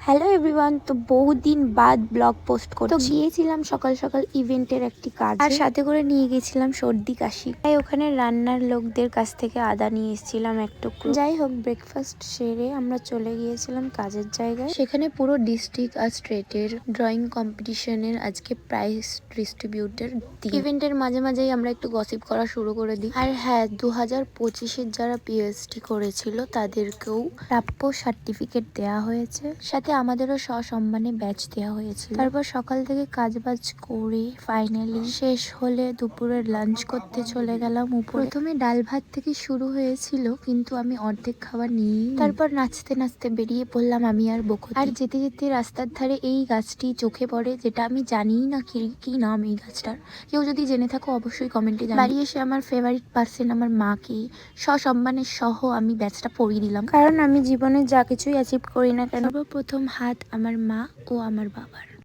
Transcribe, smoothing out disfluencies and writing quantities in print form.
Hello everyone, তো বহুদিন বাদ ব্লগ পোস্ট করছি। তো গিয়েছিলাম সকাল সকাল ইভেন্টের একটি কাজ, আর সাথে করে নিয়ে গেছিলাম সর্দি কাশি। তাই ওখানে রান্নার লোকদের কাছ থেকে আদা নিয়ে এসেছিলাম একটু। যাই হোক, ব্রেকফাস্ট সেরে আমরা চলে গিয়েছিলাম কাজের জায়গায়। সেখানে পুরো ডিস্ট্রিক্ট আর স্টেটের ড্রয়িং কম্পিটিশনের আজকে প্রাইজ ডিস্ট্রিবিউটের ইভেন্টের মাঝে মাঝেই আমরা একটু গসিপ করা শুরু করে দিই। আর হ্যাঁ, 2025-এর যারা পিএইচডি করেছিল তাদেরকেও প্রাপ্য সার্টিফিকেট দেওয়া হয়েছে, সাথে আমাদেরও সসম্মানে ব্যাচ দেওয়া হয়েছিল। তারপর সকাল থেকে কাজবাজ করে ফাইনালি শেষ হলে দুপুরের লাঞ্চ করতে চলে গেলাম উপরে। প্রথমে ডাল ভাত থেকে শুরু হয়েছিল, কিন্তু আমি অর্ধেক খাবার নিই। তারপর নাচতে নাচতে বেরিয়ে পড়লাম আমি আর বকুতি। আর যেতে যেতে রাস্তার ধারে এই গাছটি চোখে পড়ে, যেটা আমি জানিই না কি নাম এই গাছটার। কেউ যদি জেনে থাকো অবশ্যই কমেন্টে জানাও। বাড়ি এসে আমার ফেভারিট পার্সন আমার মাকে সসম্মানের সহ আমি ব্যাচটা পরিয়ে দিলাম, কারণ আমি জীবনে যা কিছুই অ্যাচিভ করি না কেন, প্রথম হাত আমার মা ও আমার বাবার।